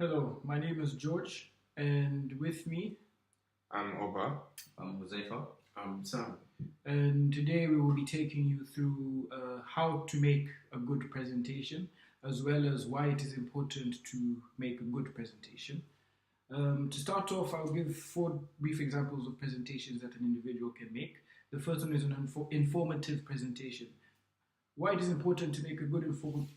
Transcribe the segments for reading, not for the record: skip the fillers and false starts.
Hello, my name is George, and with me, I'm Oba. I'm Huzaifa. I'm Sam. and today we will be taking you through how to make a good presentation, as well as why it is important to make a good presentation. To start off, I'll give 4 brief examples of presentations that an individual can make. The first one is an informative presentation. Why it is important to make a good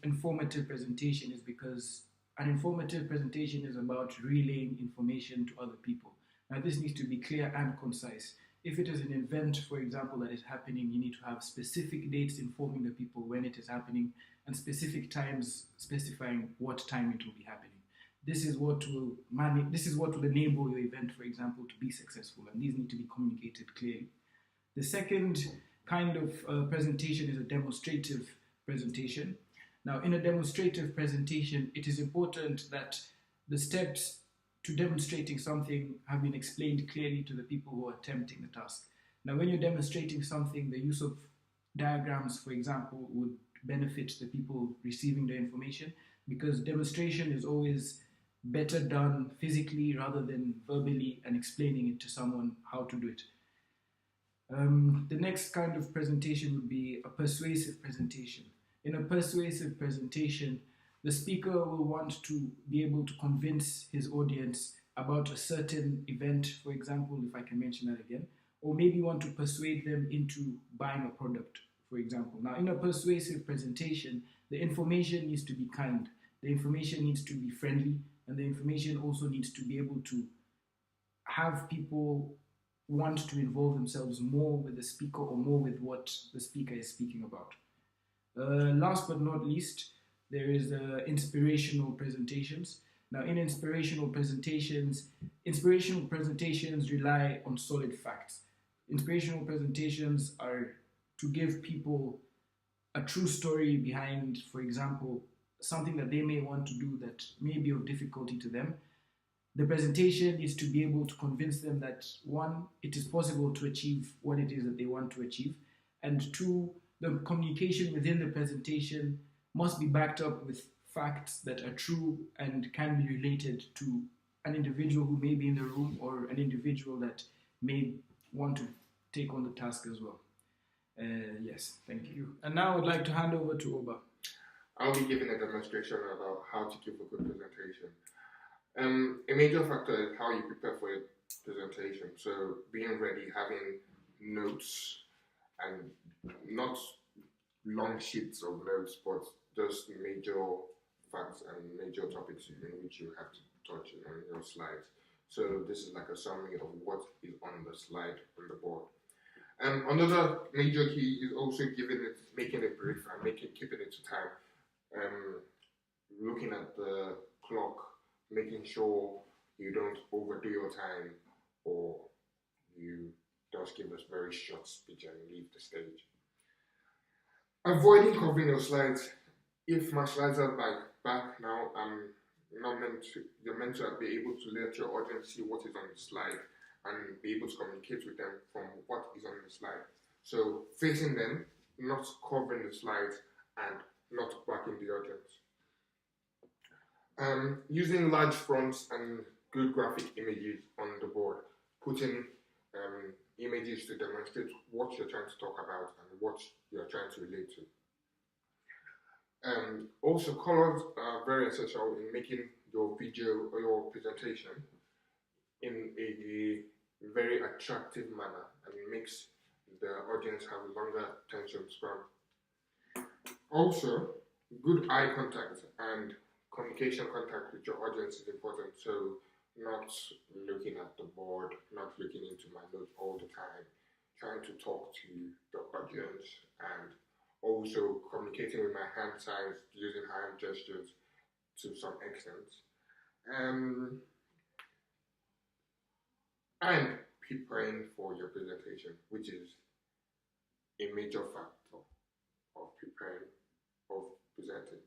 informative presentation is because an informative presentation is about relaying information to other people. Now, this needs to be clear and concise. If it is an event, for example, that is happening, you need to have specific dates informing the people when it is happening and specific times specifying what time it will be happening. This is what will enable your event, for example, to be successful, and these need to be communicated clearly. The second kind of presentation is a demonstrative presentation. Now, in a demonstrative presentation, it is important that the steps to demonstrating something have been explained clearly to the people who are attempting the task. Now, when you're demonstrating something, the use of diagrams, for example, would benefit the people receiving the information, because demonstration is always better done physically rather than verbally and explaining it to someone how to do it. The next kind of presentation would be a persuasive presentation. In a persuasive presentation, the speaker will want to be able to convince his audience about a certain event, for example, if I can mention that again, or maybe want to persuade them into buying a product, for example. Now, in a persuasive presentation, the information needs to be kind, the information needs to be friendly, and the information also needs to be able to have people want to involve themselves more with the speaker or more with what the speaker is speaking about. Last but not least, there is inspirational presentations. Now, in inspirational presentations rely on solid facts. Inspirational presentations are to give people a true story behind, for example, something that they may want to do that may be of difficulty to them. The presentation is to be able to convince them that, 1, it is possible to achieve what it is that they want to achieve, and 2, the communication within the presentation must be backed up with facts that are true and can be related to an individual who may be in the room or an individual that may want to take on the task as well. Yes, thank you. And now I would like to hand over to Oba. I'll be giving a demonstration about how to give a good presentation. A major factor is how you prepare for a presentation. So being ready, having notes, and not long sheets of notes, but just major facts and major topics in which you have to touch on your slides. So this is like a summary of what is on the slide on the board. Another major key is also making it brief and keeping it to time. Looking at the clock, making sure you don't overdo your time or you just give us very short speech and leave the stage. Avoiding covering your slides. If my slides are back now, you're meant to be able to let your audience see what is on the slide and be able to communicate with them from what is on the slide. So facing them, not covering the slides and not backing the audience. Using large fonts and good graphic images on the board, putting images to demonstrate what you're trying to talk about and what you're trying to relate to. Also, colors are very essential in making your video or your presentation in a very attractive manner, and it makes the audience have a longer attention span. Also, good eye contact and communication contact with your audience is important. So not looking at the board, not looking into my notes all the time, trying to talk to the audience, and also communicating with my hand signs, using hand gestures to some extent. And preparing for your presentation, which is a major factor of presenting.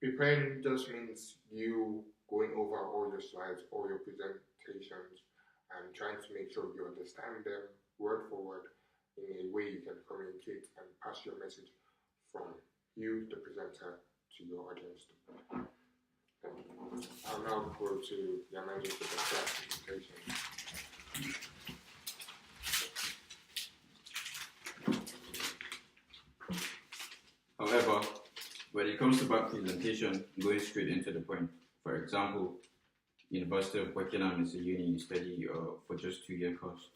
Preparing just means you going over all your slides, all your presentations, and trying to make sure you understand them word for word in a way you can communicate and pass your message from you, the presenter, to your audience. Thank you. I'll now go to Yamani for the presentation. However, when it comes to back presentation, going straight into the point. For example, University of Buckingham is a uni you study for just 2-year course.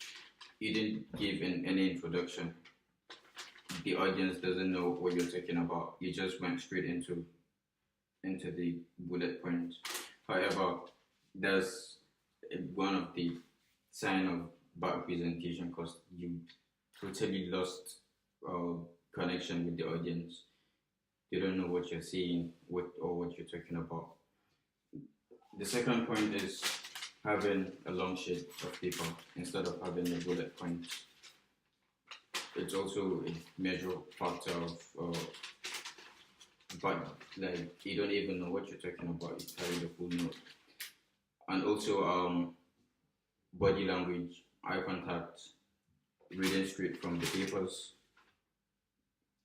You didn't give in any introduction. The audience doesn't know what you're talking about. You just went straight into the bullet points. However, that's one of the sign of bad presentation because you totally lost connection with the audience. They don't know what you're saying or what you're talking about. The second point is having a long sheet of paper instead of having the bullet points. It's also a major factor of but like you don't even know what you're talking about. You carry the full note. And also body language, eye contact, reading straight from the papers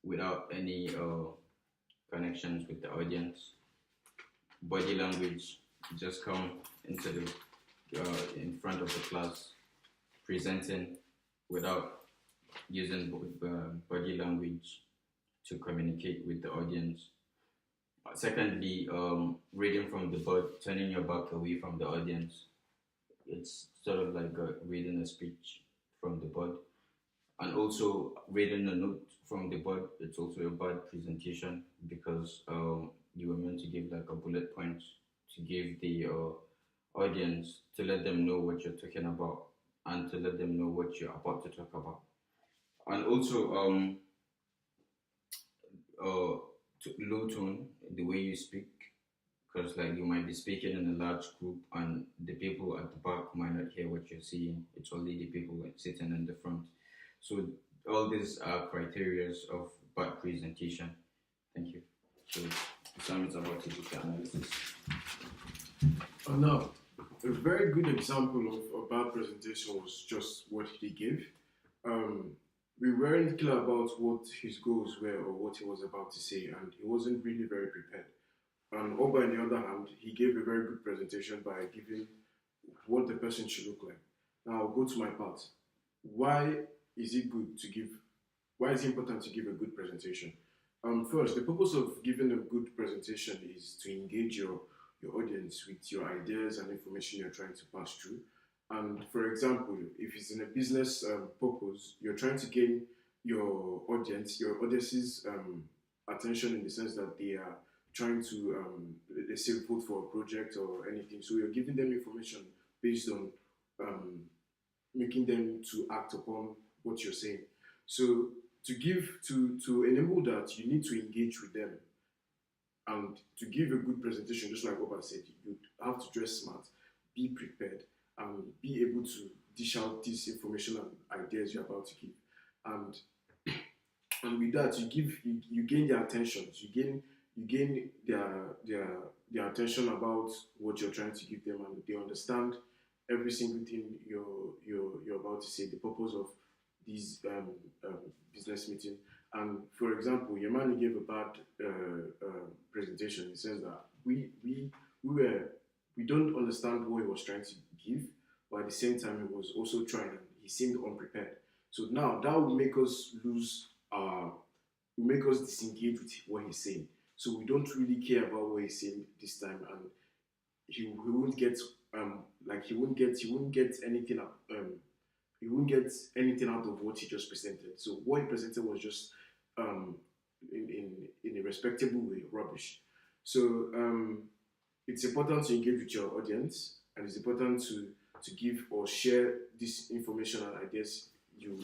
without any connections with the audience. Body language, just come into the in front of the class, presenting without using body language to communicate with the audience. Secondly, reading from the board, turning your back away from the audience. It's sort of like reading a speech from the board. And also reading a note from the board, it's also a bad presentation because you were meant to give like a bullet point to give the audience to let them know what you're talking about and to let them know what you're about to talk about. And also low tone, the way you speak, because like you might be speaking in a large group and the people at the back might not hear what you're saying. It's only the people like sitting in the front. So all these are criteria of bad presentation. Thank you. So Sam is about to do the analysis. Now, a very good example of a bad presentation was just what he gave. We weren't clear about what his goals were or what he was about to say, and he wasn't really very prepared. And Oba, on the other hand, he gave a very good presentation by giving what the person should look like. Now, I'll go to my part. Why is it important to give a good presentation? First, the purpose of giving a good presentation is to engage your audience with your ideas and information you're trying to pass through. And for example, if it's in a business purpose, you're trying to gain your audience's attention in the sense that they are trying to, let's say, vote for a project or anything. So you're giving them information based on making them to act upon what you're saying. So to enable that, you need to engage with them. And to give a good presentation, just like Oba said, you have to dress smart, be prepared, and be able to dish out this information and ideas you're about to give. And with that, you gain their attention. You gain their attention about what you're trying to give them, and they understand every single thing you're about to say, the purpose of this business meeting. And for example, Yamani gave a bad presentation. He says that we don't understand what he was trying to give, but at the same time he was also trying, and he seemed unprepared. So now that will make us disengage with what he's saying. So we don't really care about what he's saying this time, and he won't get anything out of what he just presented. So what he presented was just in a respectable way, rubbish. So it's important to engage with your audience, and it's important to give or share this information and ideas you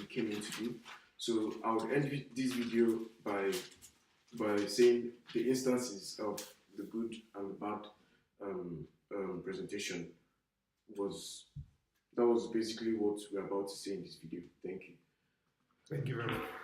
came in to do. So I would end this video by saying the instances of the good and the bad presentation was basically what we're about to say in this video. Thank you. Thank you very much.